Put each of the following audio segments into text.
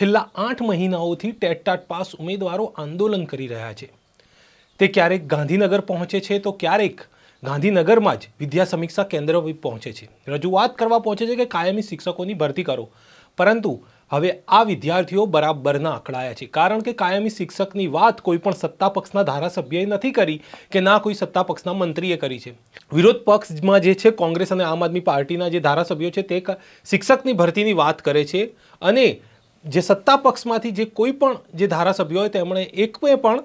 છેલ્લા 8 મહિનાઓથી TET pass ઉમેદવારો આંદોલન કરી રહ્યા છે। તે ક્યારેક ગાંધીનગર પહોંચે છે તો ક્યારેક ગાંધીનગરમાં જ વિદ્યા સમીક્ષા કેન્દ્ર પહોંચે છે, રજૂઆત કરવા પહોંચે છે કે કાયમી શિક્ષકોની ભરતી કરો, પરંતુ હવે આ વિદ્યાર્થીઓ બરાબરના અકળાયા છે, કારણ કે કાયમી શિક્ષકની વાત કોઈ પણ સત્તા પક્ષના ધારાસભ્યએ નથી કરી કે ના કોઈ સત્તા પક્ષના મંત્રીએ કરી છે। વિરોધ પક્ષમાં જે છે કોંગ્રેસ અને આમ આદમી પાર્ટીના જે ધારાસભ્યો છે તે શિક્ષકની ભરતીની વાત કરે છે, અને જે સત્તા પક્ષમાંથી જે કોઈ પણ જે ધારાસભ્યો હોય તેમણે એક પણ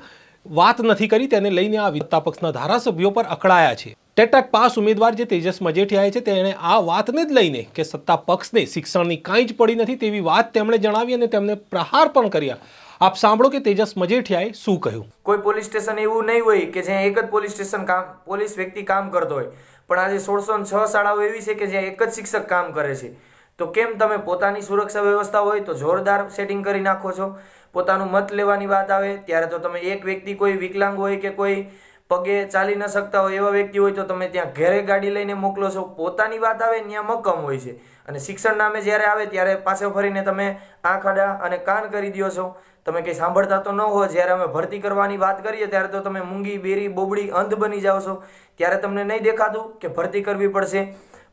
વાત નથી કરી, તેને લઈને આ સત્તા પક્ષના ધારાસભ્યો પર અકળાયા છે। ટેટ પાસ ઉમેદવાર જે તેજસ મજેઠિયાએ છે તેણે આ વાતને જ લઈને કે સત્તા પક્ષને શિક્ષણની કાંઈ જ પડી નથી તેવી વાત તેમણે જણાવી અને તેમને પ્રહાર પણ કર્યા। આપ સાંભળો કે તેજસ મજેઠિયાએ શું કહ્યું। કોઈ પોલીસ સ્ટેશન એવું નહીં હોય કે જ્યાં એક જ પોલીસ સ્ટેશન પોલીસ વ્યક્તિ કામ કરતો હોય, પણ આજે 1606 શાળાઓ એવી છે કે જ્યાં એક જ શિક્ષક કામ કરે છે। તો કેમ તમે પોતાની સુરક્ષા વ્યવસ્થા હોય તો જોરદાર સેટિંગ કરી નાખો છો? પોતાનું મત લેવાની વાત આવે ત્યારે તો તમે એક વ્યક્તિ કોઈ વિકલાંગ હોય કે કોઈ પગે ચાલી ન શકતા હોય એવા વ્યક્તિ હોય તો તમે ત્યાં ઘરે ગાડી લઈને મોકલો છો। પોતાની વાત આવે ત્યાં મક્કમ હોય છે, અને શિક્ષણ નામે જ્યારે આવે ત્યારે પાછો ફરીને તમે આંખ આડા અને કાન કરી દો છો। તમે કંઈ સાંભળતા તો ન હો। જ્યારે અમે ભરતી કરવાની વાત કરીએ ત્યારે તો તમે મૂંગી બેરી બોબડી અંધ બની જાઓ છો, ત્યારે તમને નહીં દેખાતું કે ભરતી કરવી પડશે।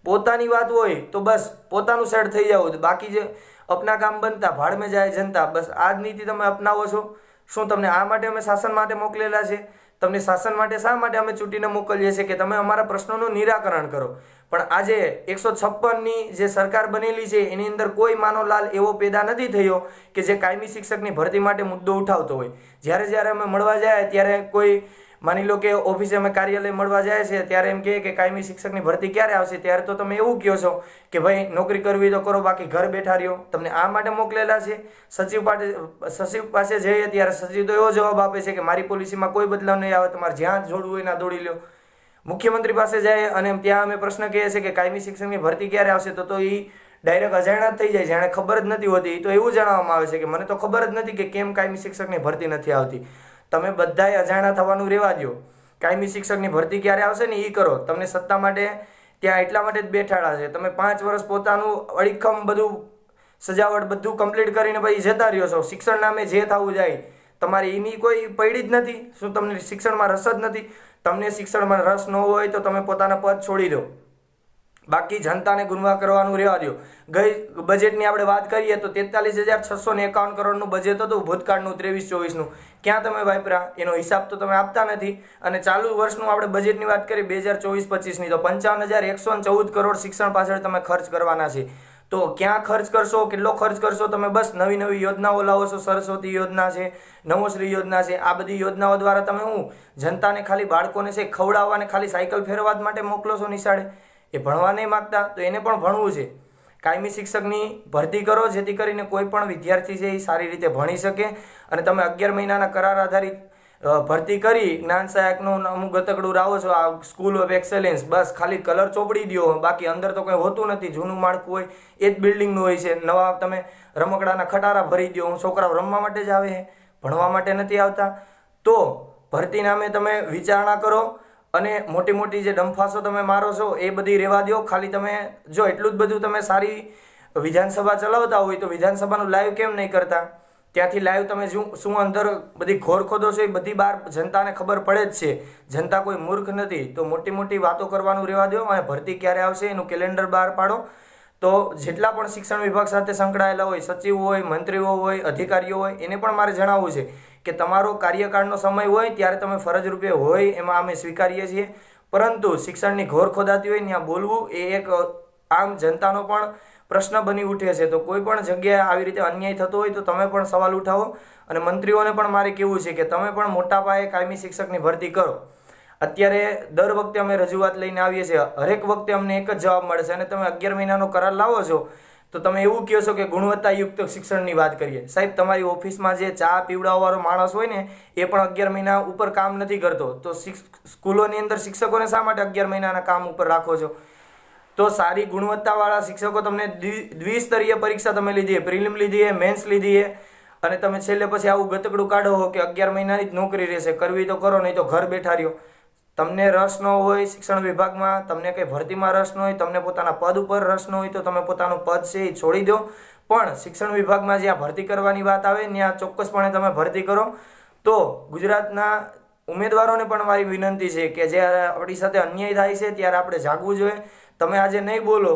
પોતાની વાત હોય તો બસ પોતાનું સેટ થઈ જાવ, બાકી જે અપના કામ બનતા ભાડ में જાય જનતા, બસ આ જ નીતિ તમે અપનાવો છો। શું તમને આ માટે અમે શાસન માટે મોકલેલા છે? તમને શાસન માટે શા માટે અમે ચૂંટીને મોકલીએ છીએ કે તમે અમારા પ્રશ્નોનું નિરાકરણ કરો? પણ આજે 156ની જે સરકાર બનેલી છે એની અંદર કોઈ માનવલાલ એવો પેદા નથી થયો કે જે કાયમી શિક્ષકની ભરતી માટે મુદ્દો ઉઠાવતો હોય। જ્યારે અમે મળવા જાય ત્યારે કોઈ માની લો કે ઓફિસે અમે કાર્યાલય મળવા જાય છે ત્યારે એમ કહે કે કાયમી શિક્ષકની ભરતી ક્યારે આવશે, ત્યારે તો તમે એવું કહો છો કે ભાઈ નોકરી કરવી તો કરો, બાકી ઘર બેઠા રહ્યો। તમને આ માટે મોકલેલા છે। સચિવ પાસે જઈએ ત્યારે સચિવ તો એવો જવાબ આપે છે કે મારી પોલિસીમાં કોઈ બદલાવ નહીં આવે, તમારે જ્યાં જોડવું હોય ના દોડી લો। મુખ્યમંત્રી પાસે જાય અને ત્યાં અમે પ્રશ્ન કહીએ છીએ કે કાયમી શિક્ષકની ભરતી ક્યારે આવશે, તો એ ડાયરેક્ટ અજાણ્યા જ થઈ જાય, જાણે ખબર જ નથી હોતી। તો એવું જણાવવામાં આવે છે કે મને તો ખબર જ નથી કે કેમ કાયમી શિક્ષકની ભરતી નથી આવતી। તમે બધાએ અજાણ્યા થવાનું રહેવા દો। કાયમી શિક્ષકની ભરતી ક્યારે આવશે ને એ કરો। તમને સત્તા માટે ત્યાં એટલા માટે જ બેઠાડા છે। તમે 5 વર્ષ પોતાનું અડીખમ બધું સજાવટ બધું કમ્પ્લીટ કરીને પછી જતા રહ્યો છો। શિક્ષણ નામે જે થવું જાય તમારી એની કોઈ પડી જ નથી। શું તમને શિક્ષણમાં રસ જ નથી? તમને શિક્ષણમાં રસ ન હોય તો તમે પોતાના પદ છોડી દો, બાકી જનતાને ગુમરાહ કરવાનું રહેવા દો। ગઈ બજેટની આપણે વાત કરીએ તો 43,651 કરોડનું બજેટ હતું ભૂતકાળનું 23-24નું। ક્યાં તમે વાપર્યા એનો હિસાબ તો તમે આપતા નથી। અને ચાલુ વર્ષનું આપણે બજેટની વાત કરીએ 2024-25ની તો 55,114 કરોડ શિક્ષણ પાછળ તમે ખર્ચ કરવાના છે। તો ક્યાં ખર્ચ કરશો, કેટલો ખર્ચ કરશો? તમે બસ નવી નવી યોજનાઓ લાવો છો। સરસ્વતી યોજના છે, નવોશ્રી યોજના છે, આ બધી યોજનાઓ દ્વારા તમે હું જનતાને ખાલી બાળકોને છે ખવડાવવાને ખાલી સાયકલ ફેરવા માટે મોકલો છો નિશાળે? એ ભણવા નહીં માગતા તો એને પણ ભણવું છે। કાયમી શિક્ષકની ભરતી કરો જેથી કરીને કોઈ પણ વિદ્યાર્થી છે એ સારી રીતે ભણી શકે। અને તમે 11 મહિનાના કરાર આધારિત ભરતી કરી જ્ઞાન સહાયકનું અમુક ગતકડું રાવો છો, આ સ્કૂલ ઓફ એક્સેલન્સ, બસ ખાલી કલર ચોપડી દો, બાકી અંદર તો કંઈ હોતું નથી। જૂનું માળખું હોય એ જ બિલ્ડિંગનું હોય છે। નવા તમે રમકડાના ખટારા ભરી દો, છોકરાઓ રમવા માટે જ આવે છે, ભણવા માટે નથી આવતા। તો ભરતી નામે તમે વિચારણા કરો અને મોટી મોટી જે ડંફાસો તમે મારો છો એ બધી રહેવા દો। ખાલી તમે જો એટલું જ બધું તમે સારી વિધાનસભા ચલાવતા હોય તો વિધાનસભાનું લાઈવ કેમ નહીં કરતા? ત્યાંથી લાઈવ તમે શું અંદર બધી ઘોર ખોદો છો એ બધી બહાર જનતાને ખબર પડે જ છે। જનતા કોઈ મૂર્ખ નથી। તો મોટી મોટી વાતો કરવાનું રહેવા દો અને ભરતી ક્યારે આવશે એનું કેલેન્ડર બહાર પાડો। તો જેટલા પણ શિક્ષણ વિભાગ સાથે સંકળાયેલા હોય, સચિવ હોય, મંત્રીઓ હોય, અધિકારીઓ હોય, એને પણ મારે જણાવવું છે કે તમારો કાર્યકાળનો સમય હોય ત્યારે તમે ફરજ રૂપે હોય એમાં અમે સ્વીકારીએ છીએ, પરંતુ શિક્ષણની ઘોર ખોદાતી હોય ત્યાં બોલવું એ એક આમ જનતાનો પણ પ્રશ્ન બની ઉઠે છે। તો કોઈ પણ જગ્યાએ આવી રીતે અન્યાય થતો હોય તો તમે પણ સવાલ ઉઠાવો। અને મંત્રીઓને પણ મારે કહેવું છે કે તમે પણ મોટા પાયે કાયમી શિક્ષકની ભરતી કરો। અત્યારે દર વખતે અમે રજૂઆત લઈને આવીએ છીએ, હરેક વખતે અમને એક જ જવાબ મળે છે, અને તમે 11 મહિનાનો કરાર લાવો છો તો તમે એવું કહો છો કે ગુણવત્તાયુક્ત શિક્ષણની વાત કરીએ। સાહેબ, તમારી ઓફિસમાં જે ચા પીવડાવવાળો માણસ હોય ને એ પણ 11 મહિના ઉપર કામ નથી કરતો, તો સ્કૂલોની અંદર શિક્ષકોને શા માટે 11 મહિનાના કામ ઉપર રાખો છો? તો સારી ગુણવત્તાવાળા શિક્ષકો તમને દ્વિસ્તરીય પરીક્ષા તમે લીધી, પ્રિલિમ લીધી, મેન્સ લીધી, અને તમે છેલ્લે પછી આવું ગતકડું કાઢો કે 11 મહિનાની જ નોકરી રહેશે, કરવી તો કરો નહીં તો ઘર બેઠા રહ્યો। તમને રસ ન હોય શિક્ષણ વિભાગમાં, તમને કંઈ ભરતીમાં રસ ન હોય, તમને પોતાના પદ ઉપર રસ ન હોય તો તમે પોતાનું પદ છે એ છોડી દો। પણ શિક્ષણ વિભાગમાં જ્યાં ભરતી કરવાની વાત આવે ત્યાં ચોક્કસપણે તમે ભરતી કરો. તો ગુજરાતના ઉમેદવારોને પણ મારી વિનંતી છે કે જ્યારે આપણી સાથે અન્યાય થાય છે ત્યારે આપણે જાગવું જોઈએ. તમે આજે નહીં બોલો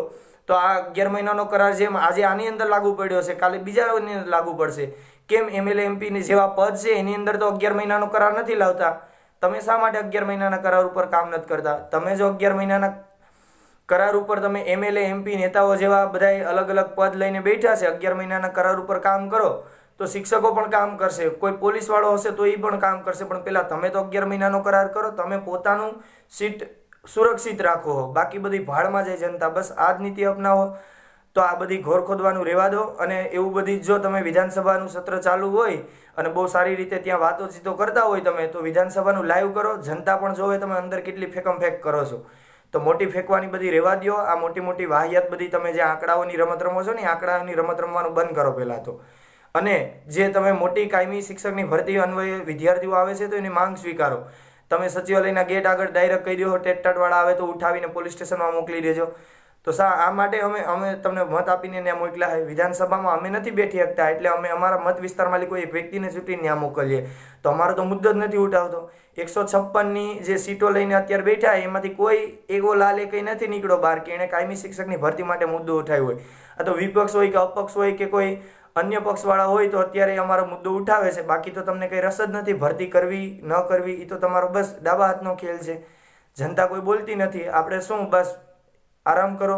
તો આ 11 મહિનાનો કરાર જેમ આજે આની અંદર લાગુ પડ્યો છે, કાલે બીજાની અંદર લાગુ પડશે. કેમ MLA MP ની જેવા પદ છે એની અંદર તો 11 મહિનાનો કરાર નથી લાવતા? તમે શા માટે 11 મહિનાના કરાર ઉપર કામ નથી કરતા? તમે જો 11 મહિનાના કરાર ઉપર તમે MLA MP નેતાઓ જેવા બધા અલગ અલગ પદ લઈને બેઠા છે, 11 મહિનાના કરાર ઉપર કામ કરો તો શિક્ષકો પણ કામ કરશે, કોઈ પોલીસ વાળો હશે તો એ પણ કામ કરશે. પણ પેલા તમે તો 11 મહિનાનો કરાર કરો, તમે પોતાનું સીટ સુરક્ષિત રાખો. બાકી બધી ભાડમાં જાય જનતા. બસ આ જ નીતિ અપનાવો તો આ બધી ઘોર ખોદવાનું રહેવા દો. અને એવું બધી જો તમે વિધાનસભાનું સત્ર ચાલુ હોય અને બહુ સારી રીતે ત્યાં વાતોચીતો કરતા હોય તમે, તો વિધાનસભાનું લાઈવ કરો, જનતા પણ જોવે તમે અંદર કેટલી ફેકમ ફેક કરો છો. તો મોટી ફેંકવાની બધી રહેવા દો. આ મોટી મોટી વાહિયાત બધી તમે જે આંકડાઓની રમત રમો છો ને, આંકડાઓની રમત રમવાનું બંધ કરો પહેલાં તો. અને જે તમે મોટી કાયમી શિક્ષકની ભરતી અન્વયે વિદ્યાર્થીઓ આવે છે તો એની માંગ સ્વીકારો. તમે સચિવાલયના ગેટ આગળ ડાયરેક્ટ કહી દો, ટેટટાટવાળા આવે તો ઉઠાવીને પોલીસ સ્ટેશનમાં મોકલી દેજો. તો આ માટે અમે તમને મત આપીને ત્યાં મોકલ્યા છે. વિધાનસભામાં અમે નથી બેઠી શકતા એટલે અમે અમારા મત વિસ્તારમાં કોઈ એક વ્યક્તિને ચૂંટીને ત્યાં મોકલીએ. તો અમારો તો મુદ્દો જ નથી ઉઠાવતો. 156ની જે સીટો લઈને અત્યારે બેઠા એમાંથી કોઈ એવો લાલ કંઈ નથી નીકળ્યો બહાર કે એણે કાયમી શિક્ષકની ભરતી માટે મુદ્દો ઉઠાવ્યો હોય. આ તો વિપક્ષ હોય કે અપક્ષ હોય કે કોઈ અન્ય પક્ષવાળા હોય તો અત્યારે અમારો મુદ્દો ઉઠાવે છે. બાકી તો તમને કંઈ રસ જ નથી. ભરતી કરવી ન કરવી એ તો તમારો બસ ડાબા હાથનો ખેલ છે. જનતા કોઈ બોલતી નથી. આપણે શું બસ આરામ કરો?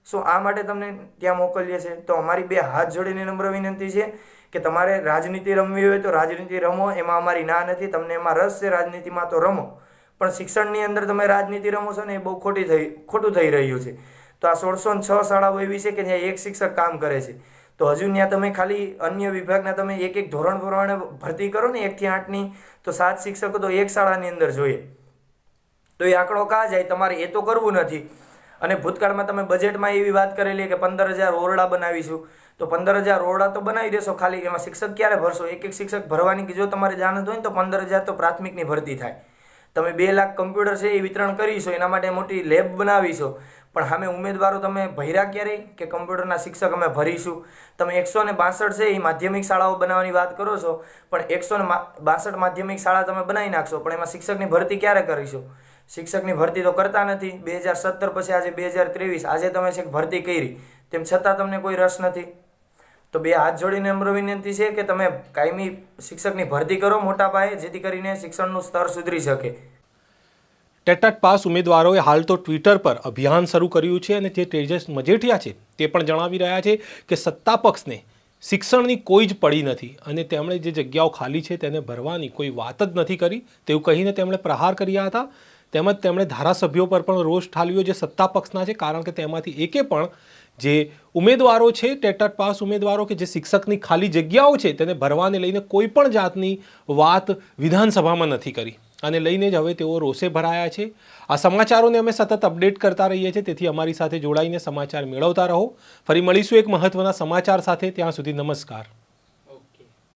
શું આ માટે તમને ત્યાં મોકલીએ છીએ? તો અમારી 2 હાથ જોડીને નમ્ર વિનંતી છે કે તમારે રાજનીતિ રમવી હોય તો રાજનીતિ રમો, એમાં અમારી ના નથી. તમને એમાં રસ છે રાજનીતિમાં તો રમો, પણ શિક્ષણની અંદર તમે રાજનીતિ રમો છો ને એ બહુ ખોટું થઈ રહ્યું છે. તો આ 1606 શાળાઓ એવી છે કે જ્યાં એક શિક્ષક કામ કરે છે. તો હજુ ત્યાં તમે ખાલી અન્ય વિભાગના તમે એક ધોરણ પ્રમાણે ભરતી કરો ને 1 થી 8ની, તો 7 શિક્ષકો તો એક શાળાની અંદર જોઈએ. તો એ આંકડો કાં જાય? તમારે એ તો કરવું નથી. અને ભૂતકાળમાં તમે બજેટમાં એવી વાત કરેલી કે 15,000 ઓરડા બનાવીશું. તો 15,000 ઓરડા તો બનાવી દેશો, ખાલી એમાં શિક્ષક ક્યારે ભરશો? એક શિક્ષક ભરવાની જો તમારે જાણ હોય ને તો 15,000 તો પ્રાથમિકની ભરતી થાય. તમે 2 લાખ કમ્પ્યુટર છે એ વિતરણ કરીશો, એના માટે મોટી લેબ બનાવીશો. પણ સામે ઉમેદવારો તમે ભર્યા ક્યારેય કે કમ્પ્યુટરના શિક્ષક અમે ભરીશું? તમે 162 છે એ માધ્યમિક શાળાઓ બનાવવાની વાત કરો છો, પણ 162 માધ્યમિક શાળા તમે બનાવી નાખશો, પણ એમાં શિક્ષકની ભરતી ક્યારે કરીશું? શિક્ષકની ભરતી તો કરતા નથી. 2017 પછી આજે 2023, આજે તમે છેક ભરતી કરી, તેમ છતાં તમને કોઈ રસ નથી. તો 2 હાથ જોડીને નમ્ર વિનંતી છે કે તમે કાયમી શિક્ષકની ભરતી કરો મોટા પાયે, જેથી કરીને શિક્ષણનું સ્તર સુધરી શકે. ટેટટાટ પાસ ઉમેદવારોએ હાલ તો ટ્વિટર પર અભિયાન શરૂ કર્યું છે અને જે તેજસ મજેઠિયા છે તે પણ જણાવી રહ્યા છે કે સત્તા પક્ષને શિક્ષણની કોઈ જ પડી નથી અને તેમણે જે જગ્યાઓ ખાલી છે તેને ભરવાની કોઈ વાત જ નથી કરી તેવું કહીને તેમણે પ્રહાર કર્યા હતા. તેમજ તેમણે ધારાસભ્યો પર પણ રોષ ઠાલવ્યો જે સત્તા પક્ષના છે, કારણ કે તેમાંથી એકે પણ જે ઉમેદવારો છે ટેટટાટ પાસ ઉમેદવારો કે જે શિક્ષકની ખાલી જગ્યાઓ છે તેને ભરવાને લઈને કોઈ પણ જાતની વાત વિધાનસભામાં નથી કરી અને લઈને જ હવે તેઓ રોષે ભરાયા છે. આ સમાચારોને અમે સતત અપડેટ કરતા રહીએ છીએ, તેથી અમારી સાથે જોડાઈને સમાચાર મેળવતા રહો. ફરી મળીશું એક મહત્વના સમાચાર સાથે. ત્યાં સુધી નમસ્કાર.